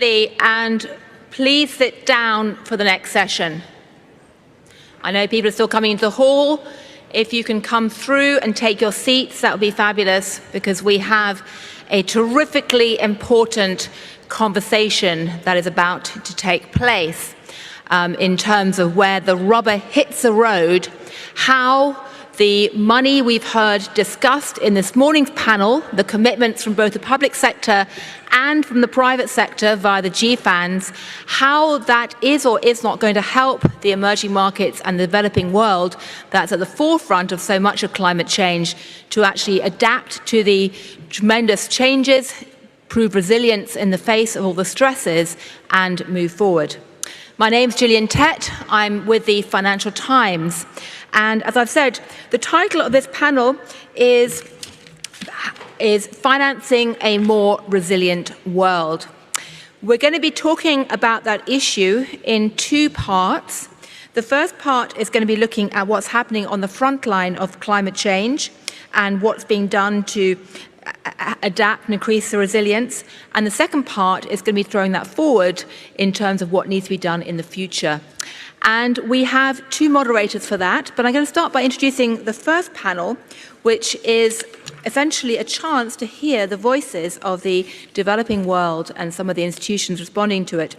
And please sit down for the next session. I know people are still coming into the hall. If you can come through and take your seats, that would be fabulous, because we have a terrifically important conversation that is about to take place in terms of where the rubber hits the road, how the money we've heard discussed in this morning's panel, the commitments from both the public sector and from the private sector via the GFANs, how that is or is not going to help the emerging markets and the developing world that's at the forefront of so much of climate change to actually adapt to the tremendous changes, prove resilience in the face of all the stresses, and move forward. My name's Gillian Tett. I'm with the Financial Times. And as I've said, the title of this panel is Financing a More Resilient World. We're going to be talking about that issue in two parts. The first part is going to be looking at what's happening on the front line of climate change and what's being done to adapt and increase the resilience. And the second part is going to be throwing that forward in terms of what needs to be done in the future. And we have two moderators for that, but I'm going to start by introducing the first panel, which is essentially a chance to hear the voices of the developing world and some of the institutions responding to it.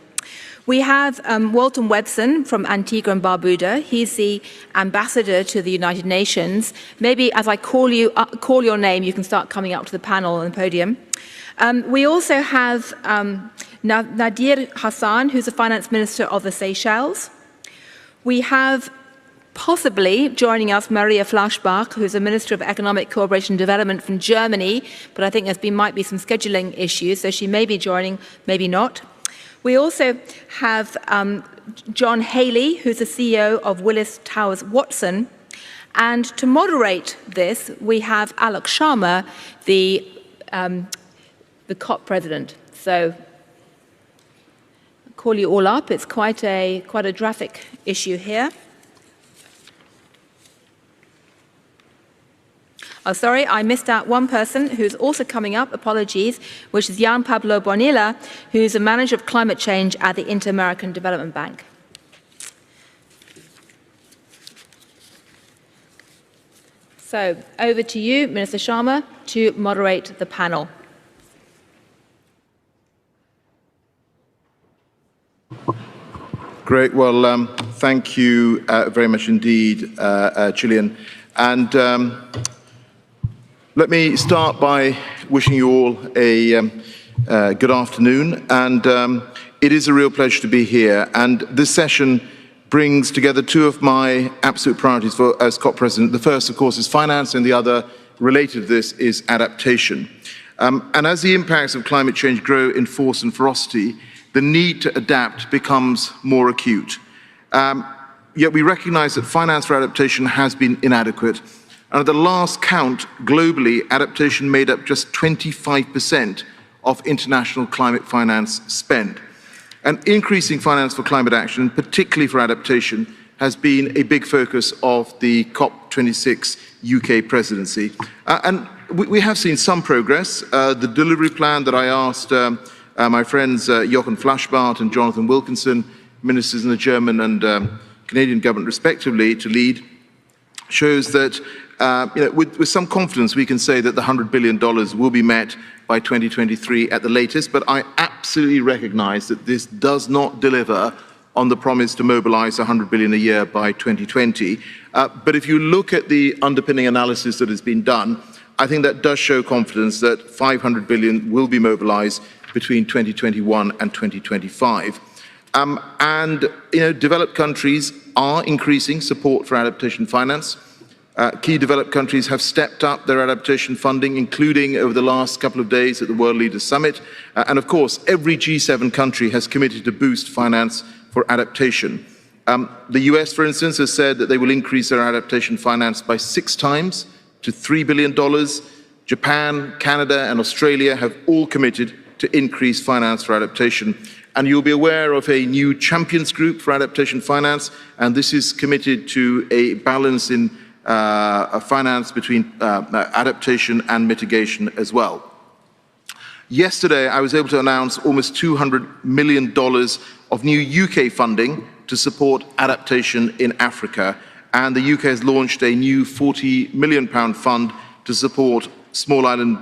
We have Walton Webson from Antigua and Barbuda. He's the ambassador to the United Nations. Maybe as I call your name, you can start coming up to the panel and the podium. We also have Nadir Hassan, who's the finance minister of the Seychelles. We have possibly joining us Maria Flashbach, who's the Minister of Economic Cooperation and Development from Germany, but I think might be some scheduling issues, so she may be joining, maybe not. We also have John Haley, who's the CEO of Willis Towers Watson. And to moderate this, we have Alok Sharma, the COP president. So I'll call you all up. It's quite a graphic issue here. Oh, sorry, I missed out one person who's also coming up, apologies, which is Jan Pablo Bonilla, who's the manager of climate change at the Inter-American Development Bank. So over to you, Minister Sharma, to moderate the panel. Great. Well, thank you very much indeed, Gillian. And let me start by wishing you all a good afternoon. And it is a real pleasure to be here. And this session brings together two of my absolute priorities as COP president. The first, of course, is finance, and the other, related to this, is adaptation. And as the impacts of climate change grow in force and ferocity, the need to adapt becomes more acute. Yet we recognize that finance for adaptation has been inadequate. And at the last count, globally, adaptation made up just 25% of international climate finance spend. And increasing finance for climate action, particularly for adaptation, has been a big focus of the COP26 UK presidency. And we have seen some progress. The delivery plan that I asked my friends Jochen Flashbart and Jonathan Wilkinson, ministers in the German and Canadian government respectively, to lead, shows that with some confidence we can say that the $100 billion will be met by 2023 at the latest, but I absolutely recognize that this does not deliver on the promise to mobilize $100 billion a year by 2020. But if you look at the underpinning analysis that has been done, I think that does show confidence that $500 billion will be mobilized between 2021 and 2025. Developed countries are increasing support for adaptation finance. Key developed countries have stepped up their adaptation funding, including over the last couple of days at the World Leaders Summit. And of course, every G7 country has committed to boost finance for adaptation. The US, for instance, has said that they will increase their adaptation finance by 6 times to $3 billion. Japan, Canada, and Australia have all committed to increase finance for adaptation. And you'll be aware of a new champions group for adaptation finance, and this is committed to a balance in finance between adaptation and mitigation as well. Yesterday, I was able to announce almost $200 million of new UK funding to support adaptation in Africa. And the UK has launched a new £40 million fund to support small island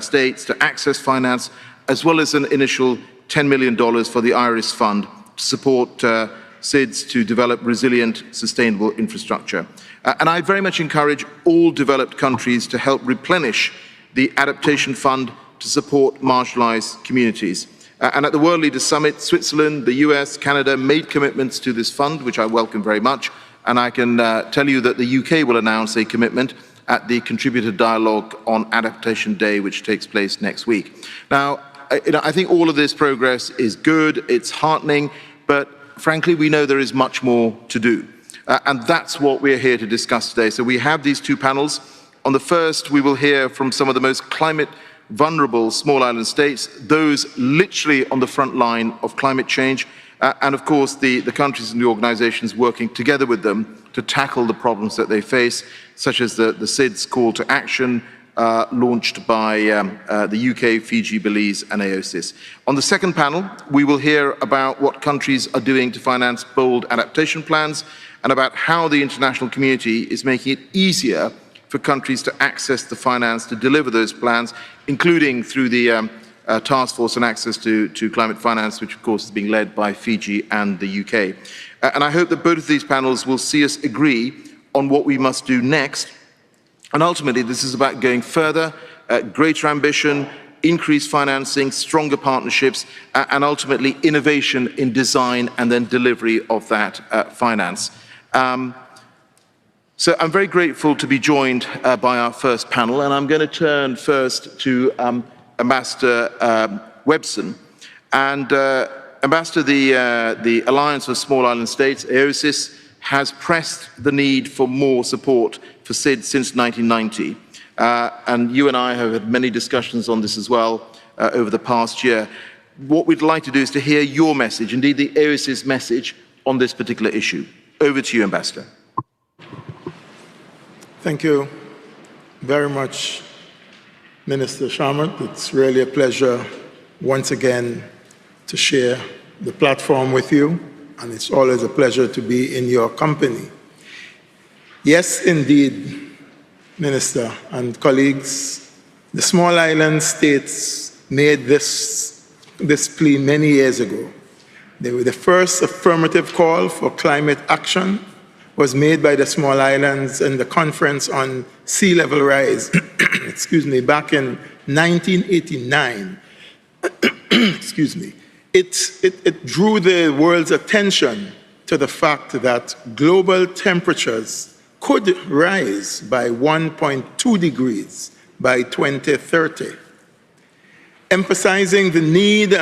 states to access finance, as well as an initial $10 million for the IRIS Fund to support SIDS to develop resilient, sustainable infrastructure. And I very much encourage all developed countries to help replenish the Adaptation Fund to support marginalized communities. And at the World Leaders Summit, Switzerland, the US, Canada made commitments to this fund, which I welcome very much. And I can tell you that the UK will announce a commitment at the Contributor Dialogue on Adaptation Day, which takes place next week. Now, I think all of this progress is good, it's heartening, but frankly, we know there is much more to do. And that's what we're here to discuss today. So we have these two panels. On the first, we will hear from some of the most climate vulnerable small island states, those literally on the front line of climate change, and of course the countries and the organizations working together with them to tackle the problems that they face, such as the SIDS call to action launched by the UK, Fiji, Belize and AOSIS. On the second panel, we will hear about what countries are doing to finance bold adaptation plans and about how the international community is making it easier for countries to access the finance to deliver those plans, including through the Task Force on Access to Climate Finance, which of course is being led by Fiji and the UK. And I hope that both of these panels will see us agree on what we must do next. And ultimately, this is about going further, greater ambition, increased financing, stronger partnerships, and ultimately innovation in design and then delivery of that finance. So I'm very grateful to be joined by our first panel, and I'm going to turn first to Ambassador Webson. And Ambassador, the Alliance of Small Island States, AOSIS, has pressed the need for more support for SIDS since 1990. And you and I have had many discussions on this as well over the past year. What we'd like to do is to hear your message, indeed the AOSIS message on this particular issue. Over to you, Ambassador. Thank you very much, Minister Sharma. It's really a pleasure once again to share the platform with you, and it's always a pleasure to be in your company. Yes, indeed, Minister and colleagues, the small island states made this plea many years ago. They were the first affirmative call for climate action was made by the small islands in the Conference on Sea Level Rise, excuse me, back in 1989. Excuse me. It drew the world's attention to the fact that global temperatures could rise by 1.2 degrees by 2030. Emphasizing the need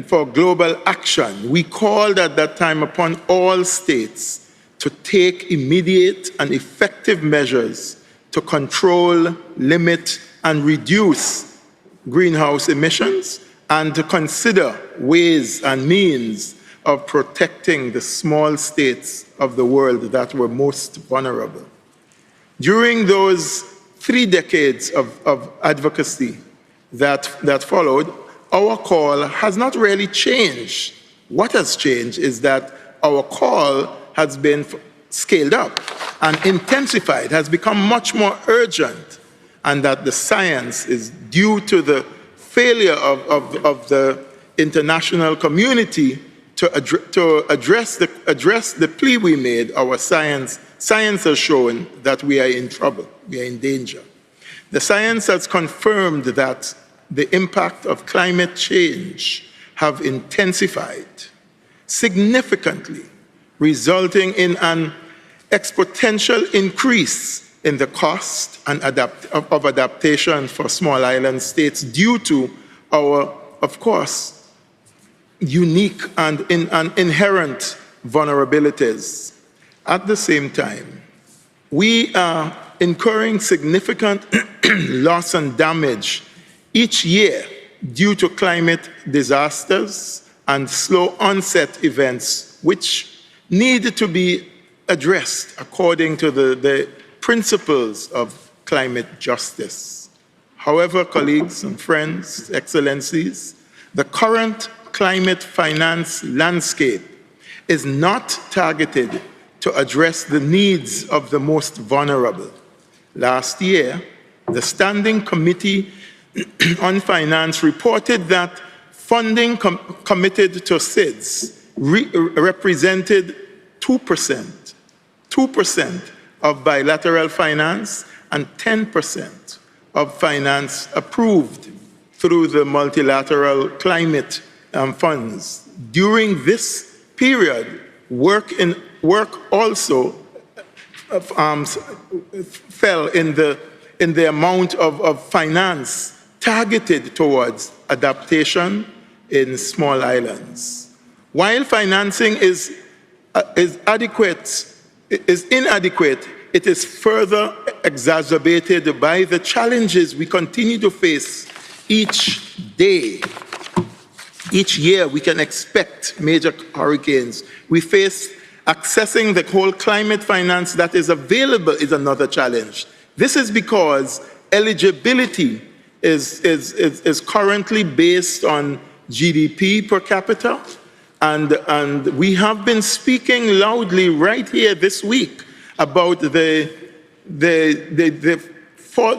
for global action, we called at that time upon all states to take immediate and effective measures to control, limit, and reduce greenhouse emissions, and to consider ways and means of protecting the small states of the world that were most vulnerable. During those 3 decades of advocacy that followed, our call has not really changed. What has changed is that our call has been scaled up and intensified, has become much more urgent, and that the science is due to the failure of the international community to address the plea we made. Our science has shown that we are in trouble, we are in danger. The science has confirmed that the impact of climate change have intensified significantly, resulting in an exponential increase in the cost and of adaptation for small island states due to our, of course, unique and inherent vulnerabilities. At the same time, we are incurring significant loss and damage each year due to climate disasters and slow onset events, which need to be addressed according to the principles of climate justice. However, colleagues and friends, excellencies, the current climate finance landscape is not targeted to address the needs of the most vulnerable. Last year, the Standing Committee on Finance reported that funding committed to SIDS represented 2% of bilateral finance and 10% of finance approved through the multilateral climate funds. During this period, work also fell in the amount of finance targeted towards adaptation in small islands. While financing is inadequate, it is further exacerbated by the challenges we continue to face each day. Each year we can expect major hurricanes. We face accessing the whole climate finance that is available is another challenge. This is because eligibility is currently based on GDP per capita, and we have been speaking loudly right here this week about the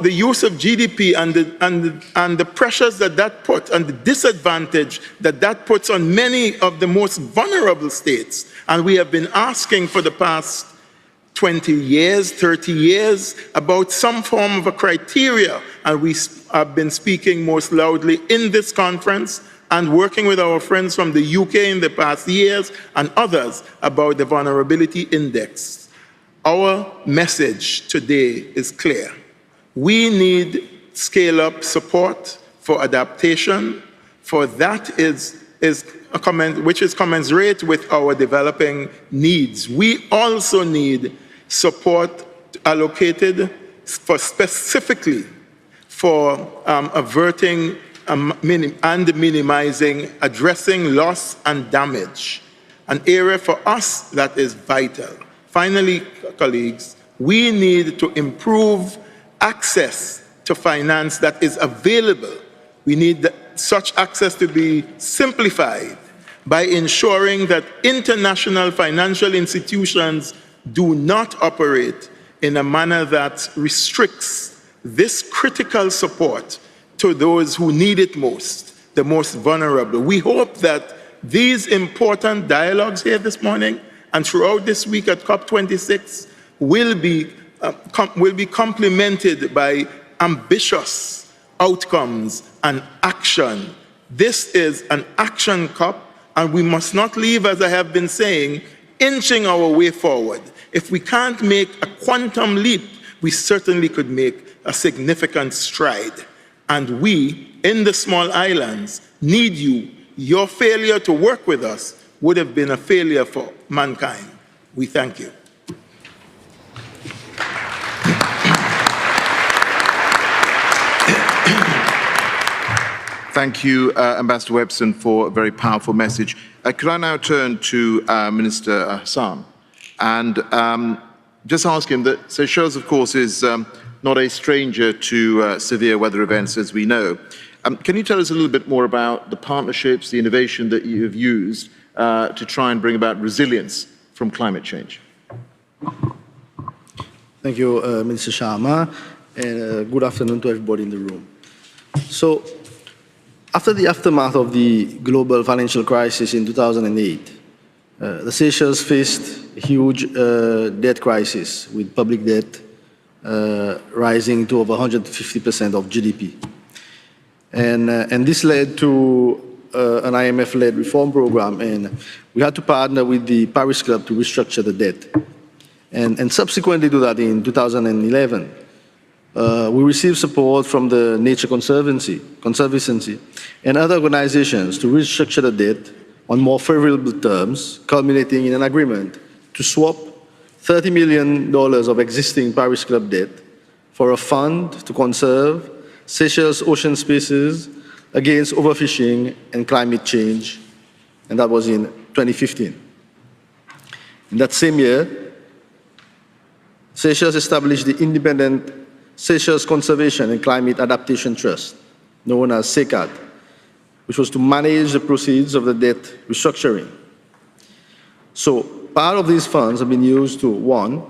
use of GDP and the pressures that puts and the disadvantage that puts on many of the most vulnerable states. And we have been asking for the past 20 years, 30 years about some form of a criteria, and we have been speaking most loudly in this conference and working with our friends from the UK in the past years and others about the vulnerability index. Our message today is clear. We need scale-up support for adaptation, for that which is commensurate with our developing needs. We also need support allocated specifically for averting and minimizing, addressing loss and damage, an area for us that is vital. Finally, colleagues, we need to improve access to finance that is available. We need such access to be simplified by ensuring that international financial institutions do not operate in a manner that restricts this critical support to those who need it most, the most vulnerable. We hope that these important dialogues here this morning and throughout this week at COP26 will be complemented by ambitious outcomes and action. This is an action COP, and we must not leave, as I have been saying, inching our way forward. If we can't make a quantum leap, we certainly could make a significant stride. And we, in the small islands, need you. Your failure to work with us would have been a failure for mankind. We thank you. Thank you, Ambassador Webson, for a very powerful message. Could I now turn to Minister Hassan and just ask him that Seychelles, of course, is not a stranger to severe weather events, as we know. Can you tell us a little bit more about the partnerships, the innovation that you have used to try and bring about resilience from climate change? Thank you, Minister Sharma, and good afternoon to everybody in the room. So, after the aftermath of the global financial crisis in 2008, the Seychelles faced a huge debt crisis, with public debt rising to over 150% of GDP. And this led to an IMF-led reform program, and we had to partner with the Paris Club to restructure the debt. And subsequently to that, in 2011, we received support from the Nature Conservancy and other organizations to restructure the debt on more favorable terms, culminating in an agreement to swap $30 million of existing Paris Club debt for a fund to conserve Seychelles ocean spaces against overfishing and climate change, and that was in 2015. In that same year, Seychelles established the Independent Seychelles Conservation and Climate Adaptation Trust, known as SECAD, which was to manage the proceeds of the debt restructuring. So part of these funds have been used to, one,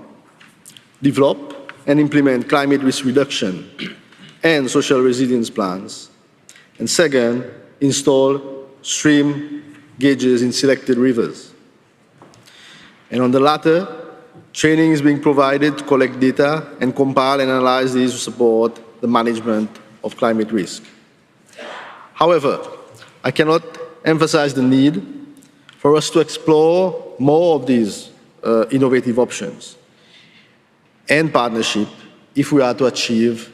develop and implement climate risk reduction and social resilience plans, and second, install stream gauges in selected rivers. And on the latter, training is being provided to collect data and compile and analyze these to support the management of climate risk. However, I cannot emphasize the need for us to explore more of these innovative options and partnership if we are to achieve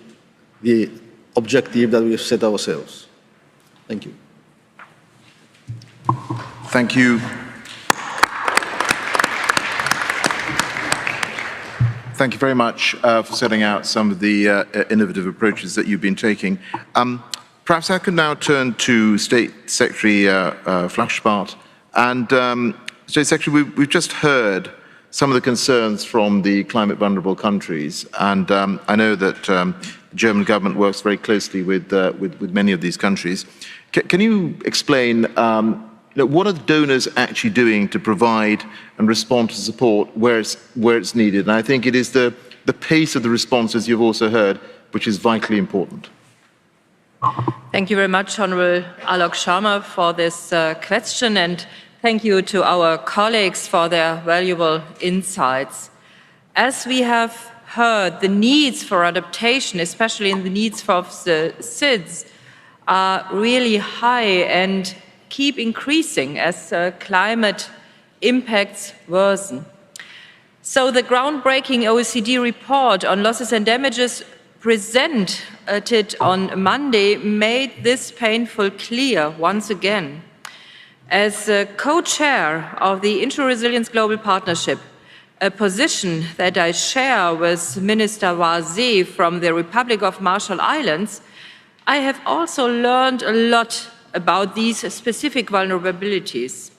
the objective that we have set ourselves. Thank you. Thank you. Thank you very much for setting out some of the innovative approaches that you've been taking. Perhaps I can now turn to State Secretary Flachspart. And State Secretary, we've just heard some of the concerns from the climate vulnerable countries, and I know that the German government works very closely with many of these countries. Can you explain what are the donors actually doing to provide and respond to support where it's needed? And I think it is the pace of the responses you've also heard, which is vitally important. Thank you very much, Honourable Alok Sharma, for this question, and thank you to our colleagues for their valuable insights. As we have heard, the needs for adaptation, especially in the needs for the SIDS, are really high and keep increasing as climate impacts worsen. So the groundbreaking OECD report on losses and damages presented on Monday made this painful clear once again. As co-chair of the Inter-Resilience Global Partnership, a position that I share with Minister Wazee from the Republic of Marshall Islands, I have also learned a lot about these specific vulnerabilities.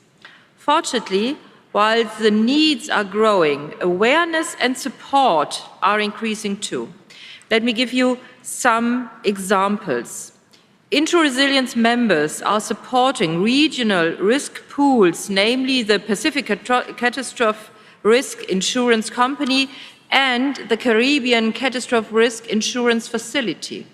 Fortunately, while the needs are growing, awareness and support are increasing too. Let me give you some examples. Inter-resilience members are supporting regional risk pools, namely the Pacific Catastrophe Risk Insurance Company and the Caribbean Catastrophe Risk Insurance Facility.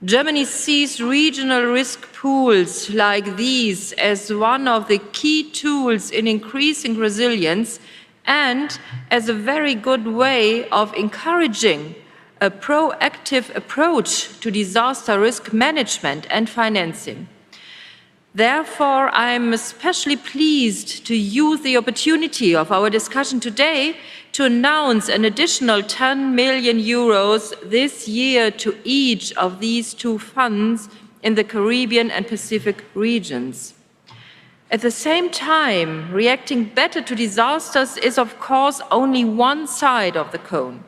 Germany sees regional risk pools like these as one of the key tools in increasing resilience and as a very good way of encouraging a proactive approach to disaster risk management and financing. Therefore, I'm especially pleased to use the opportunity of our discussion today to announce an additional 10 million euros this year to each of these two funds in the Caribbean and Pacific regions. At the same time, reacting better to disasters is, of course, only one side of the coin.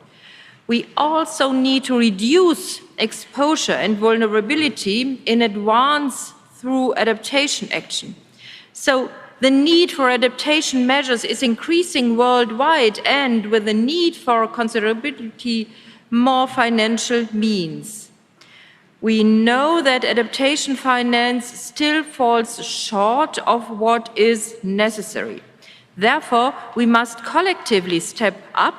We also need to reduce exposure and vulnerability in advance through adaptation action. So the need for adaptation measures is increasing worldwide, and with the need for considerably more financial means. We know that adaptation finance still falls short of what is necessary. Therefore, we must collectively step up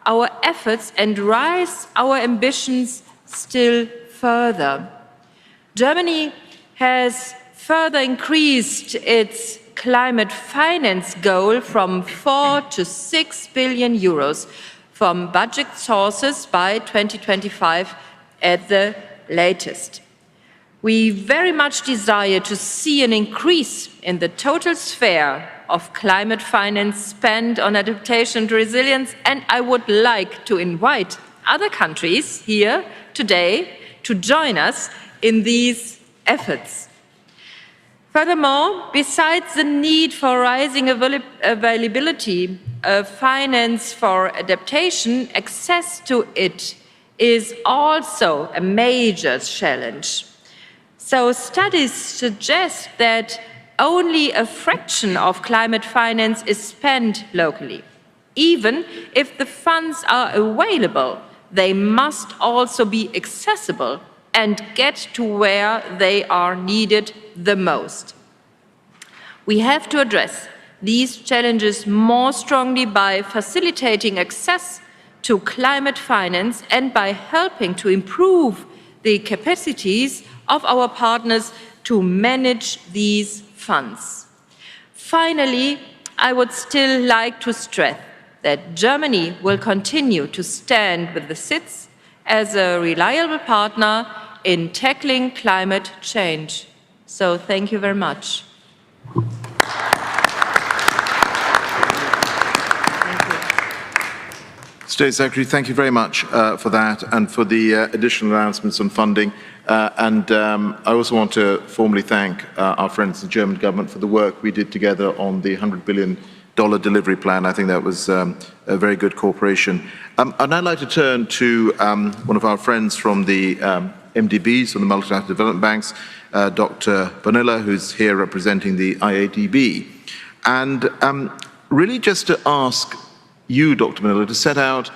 our efforts and raise our ambitions still further. Germany has further increased its climate finance goal from 4 to 6 billion euros from budget sources by 2025 at the latest. We very much desire to see an increase in the total sphere of climate finance spent on adaptation and resilience, and I would like to invite other countries here today to join us in these efforts. Furthermore, besides the need for rising availability of finance for adaptation, access to it is also a major challenge. So studies suggest that only a fraction of climate finance is spent locally. Even if the funds are available, they must also be accessible and get to where they are needed the most. We have to address these challenges more strongly by facilitating access to climate finance and by helping to improve the capacities of our partners to manage these funds. Finally, I would still like to stress that Germany will continue to stand with the SIDS as a reliable partner in tackling climate change. So thank you very much. State Secretary, thank you very much for that and for the additional announcements on funding. I also want to formally thank our friends in the German government for the work we did together on the $100 billion delivery plan. I think that was a very good cooperation. I'd now like to turn to one of our friends from the MDBs, from the Multilateral Development Banks, Dr. Bonilla, who's here representing the IADB. And really just to ask you, Dr. Bonilla, to set out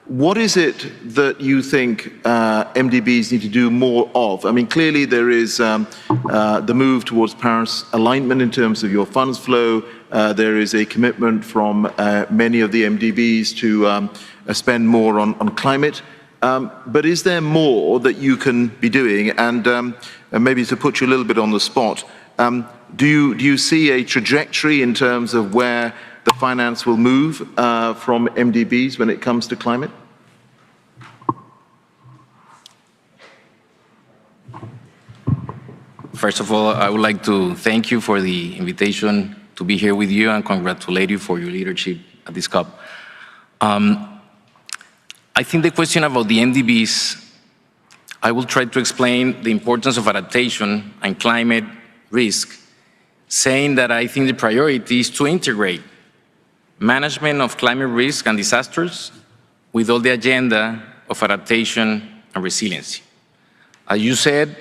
what is it that you think MDBs need to do more of? I mean, clearly there is the move towards Paris alignment in terms of your funds flow. There is a commitment from many of the MDBs to spend more on climate. But is there more that you can be doing? And maybe to put you a little bit on the spot, do you see a trajectory in terms of where the finance will move from MDBs when it comes to climate? First of all, I would like to thank you for the invitation to be here with you and congratulate you for your leadership at this COP. I think the question about the MDBs, I will try to explain the importance of adaptation and climate risk, saying that I think the priority is to integrate management of climate risk and disasters with all the agenda of adaptation and resiliency. As you said,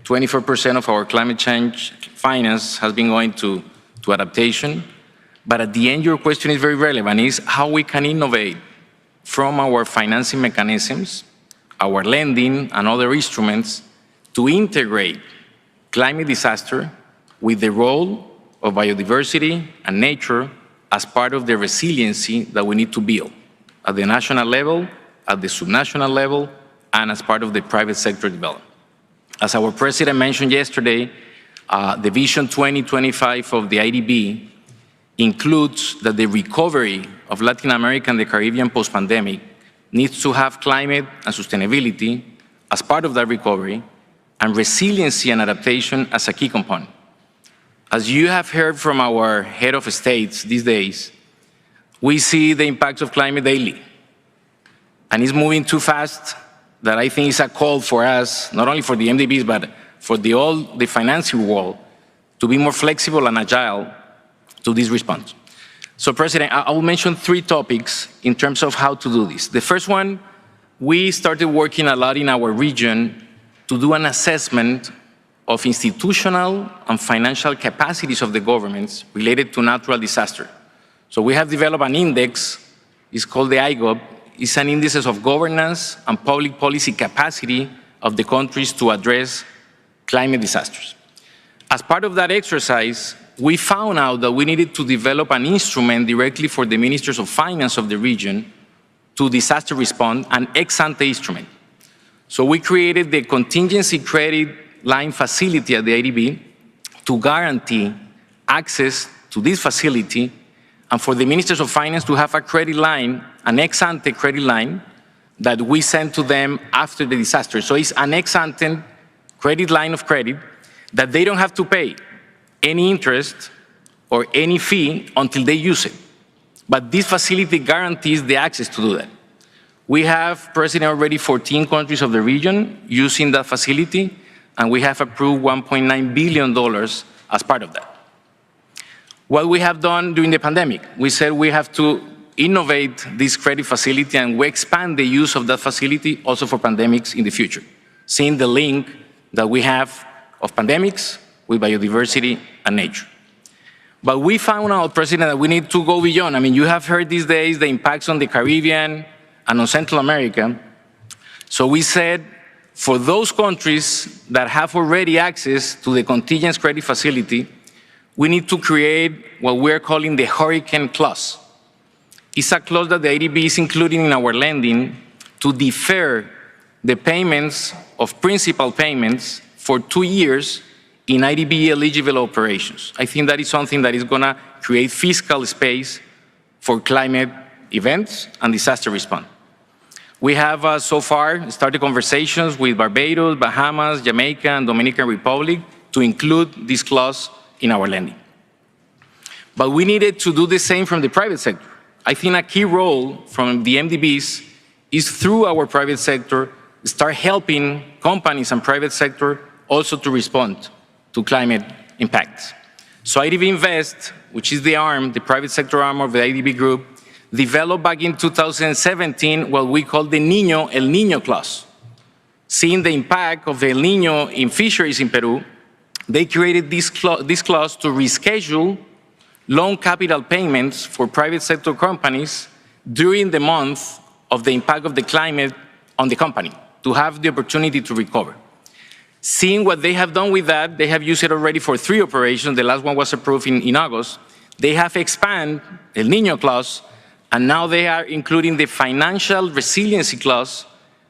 24% of our climate change finance has been going to adaptation. But at the end, your question is very relevant, is how we can innovate from our financing mechanisms, our lending and other instruments to integrate climate disaster with the role of biodiversity and nature as part of the resiliency that we need to build at the national level, at the subnational level, and as part of the private sector development. As our president mentioned yesterday, the Vision 2025 of the IDB includes that the recovery of Latin America and the Caribbean post-pandemic needs to have climate and sustainability as part of that recovery, and resiliency and adaptation as a key component. As you have heard from our head of states these days, we see the impacts of climate daily. And it's moving too fast that I think is a call for us, not only for the MDBs, but for all the financing world, to be more flexible and agile to this response. So, President, I will mention 3 topics in terms of how to do this. The first one, we started working a lot in our region to do an assessment of institutional and financial capacities of the governments related to natural disaster. So we have developed an index, it's called the IGOP. It's an index of governance and public policy capacity of the countries to address climate disasters. As part of that exercise, we found out that we needed to develop an instrument directly for the ministers of finance of the region to disaster response, an ex-ante instrument. So we created the contingency credit line facility at the IDB to guarantee access to this facility and for the ministers of finance to have a credit line, an ex-ante credit line that we send to them after the disaster. So it's an ex-ante credit line of credit that they don't have to pay any interest or any fee until they use it. But this facility guarantees the access to do that. We have, President, already 14 countries of the region using that facility, and we have approved $1.9 billion as part of that. What we have done during the pandemic, we said we have to innovate this credit facility and we expand the use of that facility also for pandemics in the future, seeing the link that we have of pandemics with biodiversity and nature. But we found out, President, that we need to go beyond. I mean, you have heard these days the impacts on the Caribbean and on Central America, So we said, for those countries that have already access to the contingent credit facility, we need to create what we're calling the hurricane clause. It's a clause that the IDB is including in our lending to defer the payments of principal payments for 2 years in IDB-eligible operations. I think that is something that is going to create fiscal space for climate events and disaster response. We have so far started conversations with Barbados, Bahamas, Jamaica, and Dominican Republic to include this clause in our lending. But we needed to do the same from the private sector. I think a key role from the MDBs is through our private sector, start helping companies and private sector also to respond to climate impacts. So IDB Invest, which is the arm, the private sector arm of the IDB group, developed back in 2017 what we call the El Niño clause. Seeing the impact of the El Niño in fisheries in Peru, they created this clause to reschedule loan capital payments for private sector companies during the month of the impact of the climate on the company, to have the opportunity to recover. Seeing what they have done with that, they have used it already for 3 operations. The last one was approved in August. They have expanded El Niño clause, and now they are including the financial resiliency clause,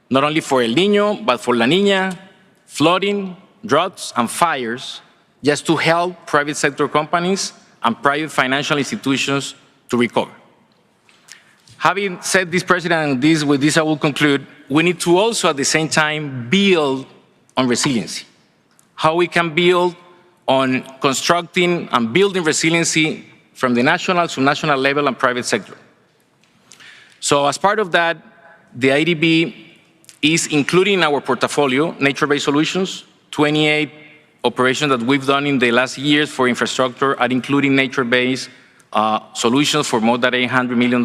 not only for El Niño, but for La Niña, flooding, droughts, and fires, just to help private sector companies and private financial institutions to recover. Having said this, President, and with this I will conclude, we need to also at the same time build on resiliency. How we can build on constructing and building resiliency from the national, subnational level and private sector. So as part of that, the IDB is including in our portfolio nature-based solutions. 28 operations that we've done in the last years for infrastructure are including nature-based solutions for more than $800 million.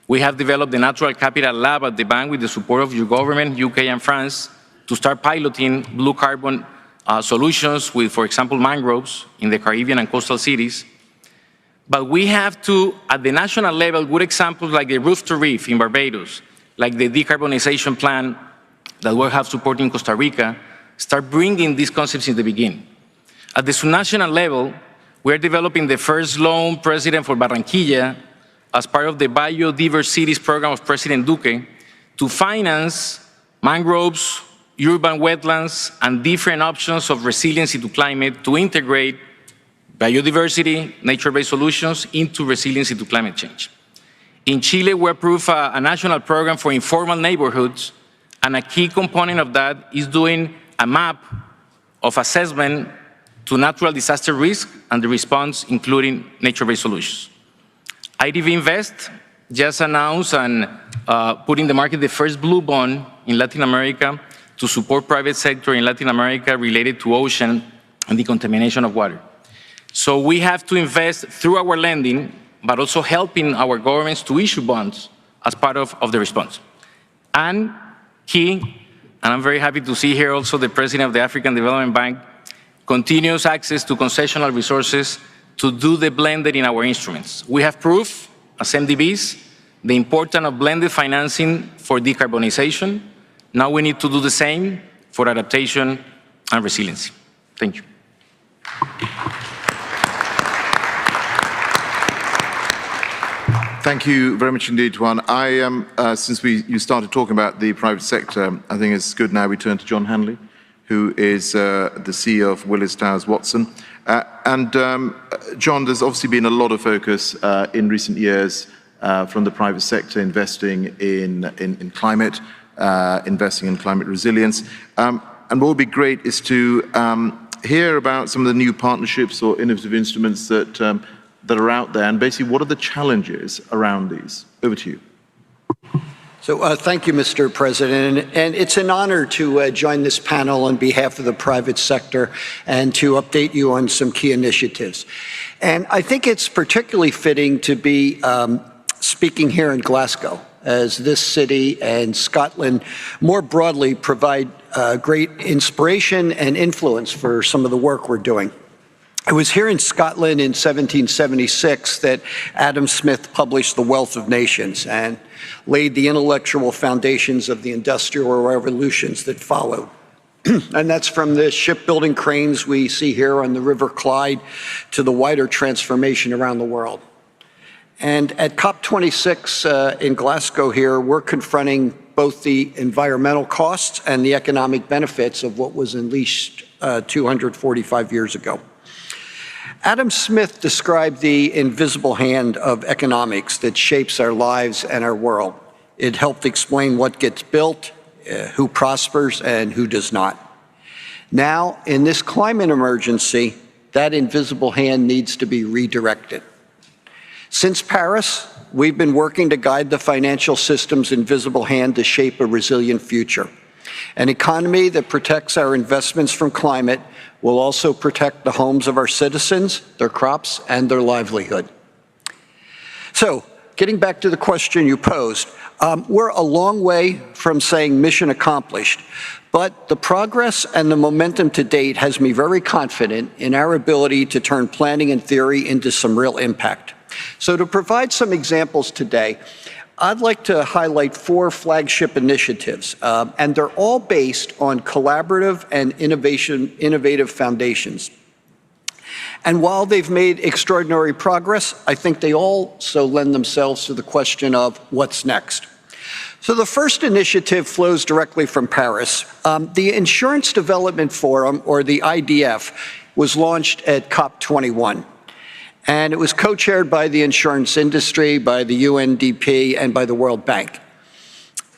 We have developed the Natural Capital Lab at the bank with the support of your government, UK and France, to start piloting blue carbon solutions with, for example, mangroves in the Caribbean and coastal cities. But we have to, at the national level, good examples like the Roof to Reef in Barbados, like the decarbonization plan that we have supporting Costa Rica, start bringing these concepts in the beginning. At the subnational level, we are developing the first loan president for Barranquilla as part of the biodiversity program of President Duque to finance mangroves, urban wetlands, and different options of resiliency to climate to integrate biodiversity, nature-based solutions into resiliency to climate change. In Chile, we approved a national program for informal neighborhoods, and a key component of that is doing a map of assessment to natural disaster risk and the response, including nature-based solutions. IDB Invest just announced and put in the market the first blue bond in Latin America to support private sector in Latin America related to ocean and the contamination of water. So we have to invest through our lending, but also helping our governments to issue bonds as part of the response. And key, and I'm very happy to see here also the President of the African Development Bank, continuous access to concessional resources to do the blended in our instruments. We have proof, as MDBs, the importance of blended financing for decarbonization. Now we need to do the same for adaptation and resiliency. Thank you. Thank you very much indeed, Juan. Since you started talking about the private sector, I think it's good now we turn to John Hanley, who is the CEO of Willis Towers Watson. John, there's obviously been a lot of focus in recent years from the private sector investing in climate, investing in climate resilience. And what would be great is to hear about some of the new partnerships or innovative instruments that are out there, and basically what are the challenges around these? Over to you. So thank you, Mr. President, and it's an honor to join this panel on behalf of the private sector and to update you on some key initiatives. And I think it's particularly fitting to be speaking here in Glasgow, as this city and Scotland more broadly provide great inspiration and influence for some of the work we're doing. It was here in Scotland in 1776 that Adam Smith published The Wealth of Nations and laid the intellectual foundations of the industrial revolutions that followed. And that's from the shipbuilding cranes we see here on the River Clyde to the wider transformation around the world. And at COP26 in Glasgow here, we're confronting both the environmental costs and the economic benefits of what was unleashed 245 years ago. Adam Smith described the invisible hand of economics that shapes our lives and our world. It helped explain what gets built, who prospers, and who does not. Now, in this climate emergency, that invisible hand needs to be redirected. Since Paris, we've been working to guide the financial system's invisible hand to shape a resilient future. An economy that protects our investments from climate will also protect the homes of our citizens, their crops, and their livelihood. So, getting back to the question you posed, we're a long way from saying mission accomplished, but the progress and the momentum to date has me very confident in our ability to turn planning and theory into some real impact. So to provide some examples today, I'd like to highlight 4 flagship initiatives, and they're all based on collaborative and innovative foundations. And while they've made extraordinary progress, I think they also lend themselves to the question of what's next. So the first initiative flows directly from Paris. The Insurance Development Forum, or the IDF, was launched at COP21. And it was co-chaired by the insurance industry, by the UNDP, and by the World Bank.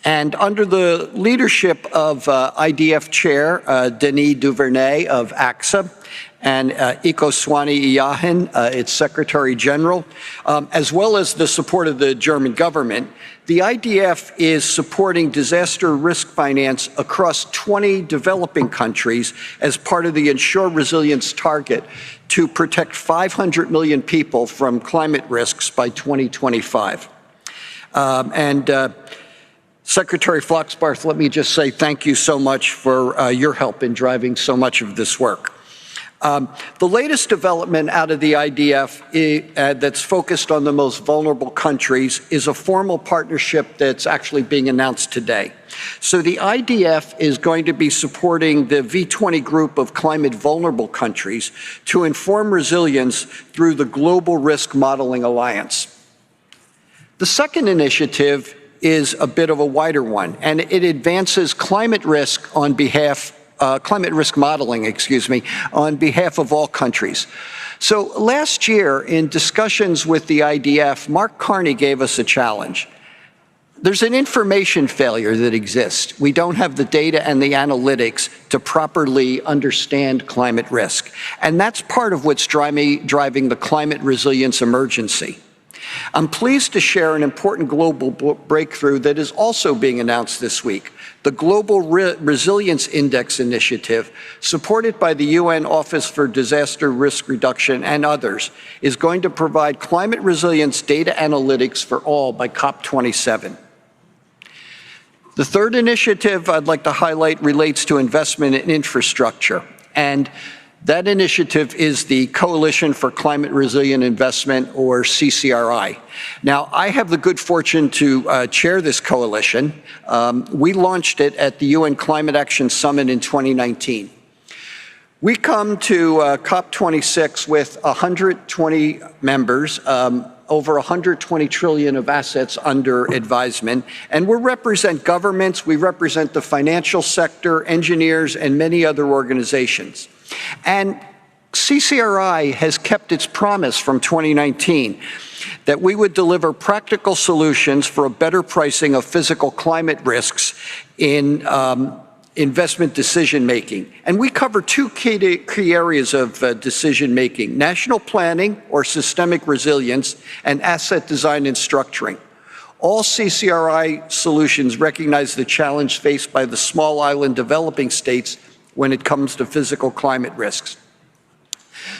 And under the leadership of IDF Chair Denis Duvernay of AXA and Ikoswani Iyahin, its Secretary General, as well as the support of the German government, the IDF is supporting disaster risk finance across 20 developing countries as part of the Ensure Resilience target to protect 500 million people from climate risks by 2025. Secretary Floxbarth, let me just say thank you so much for your help in driving so much of this work. The latest development out of the IDF that's focused on the most vulnerable countries is a formal partnership that's actually being announced today. So the IDF is going to be supporting the V20 group of climate vulnerable countries to inform resilience through the Global Risk Modeling Alliance. The second initiative is a bit of a wider one, and it advances climate risk modeling, on behalf of all countries. So last year, in discussions with the IDF, Mark Carney gave us a challenge. There's an information failure that exists. We don't have the data and the analytics to properly understand climate risk. And that's part of what's driving the climate resilience emergency. I'm pleased to share an important global breakthrough that is also being announced this week. The Global Resilience Index Initiative, supported by the UN Office for Disaster Risk Reduction and others, is going to provide climate resilience data analytics for all by COP27. The third initiative I'd like to highlight relates to investment in infrastructure, and that initiative is the Coalition for Climate Resilient Investment, or CCRI. Now, I have the good fortune to chair this coalition. We launched it at the UN Climate Action Summit in 2019. We come to COP26 with 120 members, over 120 trillion of assets under advisement, and we represent governments, we represent the financial sector, engineers, and many other organizations. And CCRI has kept its promise from 2019 that we would deliver practical solutions for a better pricing of physical climate risks in investment decision-making. And we cover 2 key areas of decision-making: national planning, or systemic resilience, and asset design and structuring. All CCRI solutions recognize the challenge faced by the small island developing states when it comes to physical climate risks.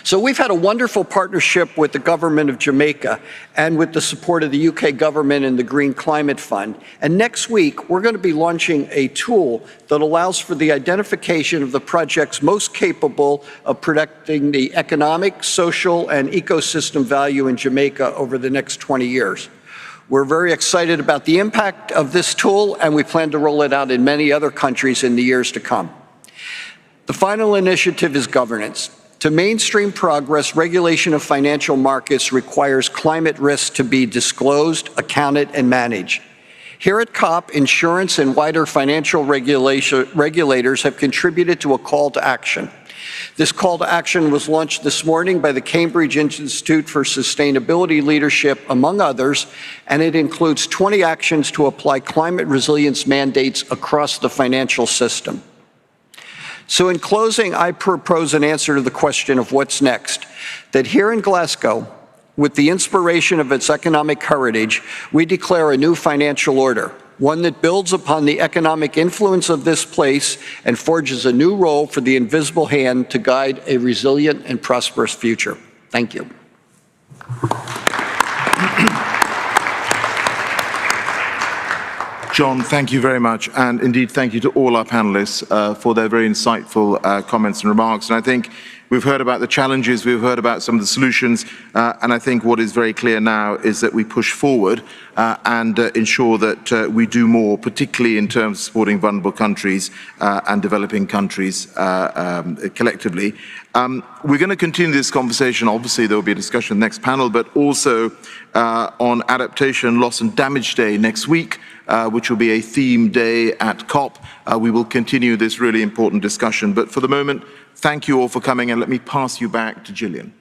So we've had a wonderful partnership with the government of Jamaica and with the support of the UK government and the Green Climate Fund. And next week, we're going to be launching a tool that allows for the identification of the projects most capable of protecting the economic, social, and ecosystem value in Jamaica over the next 20 years. We're very excited about the impact of this tool, and we plan to roll it out in many other countries in the years to come. The final initiative is governance. To mainstream progress, regulation of financial markets requires climate risk to be disclosed, accounted, and managed. Here at COP, insurance and wider financial regulators have contributed to a call to action. This call to action was launched this morning by the Cambridge Institute for Sustainability Leadership, among others, and it includes 20 actions to apply climate resilience mandates across the financial system. So in closing, I propose an answer to the question of what's next, that here in Glasgow, with the inspiration of its economic heritage, we declare a new financial order, one that builds upon the economic influence of this place and forges a new role for the invisible hand to guide a resilient and prosperous future. Thank you. John, thank you very much. And indeed, thank you to all our panelists for their very insightful comments and remarks. And I think we've heard about the challenges, we've heard about some of the solutions, and I think what is very clear now is that we push forward and ensure that we do more, particularly in terms of supporting vulnerable countries and developing countries collectively. We're going to continue this conversation. Obviously, there will be a discussion next panel, but also on Adaptation, Loss and Damage Day next week, which will be a theme day at COP. We will continue this really important discussion. But for the moment, thank you all for coming, and let me pass you back to Gillian.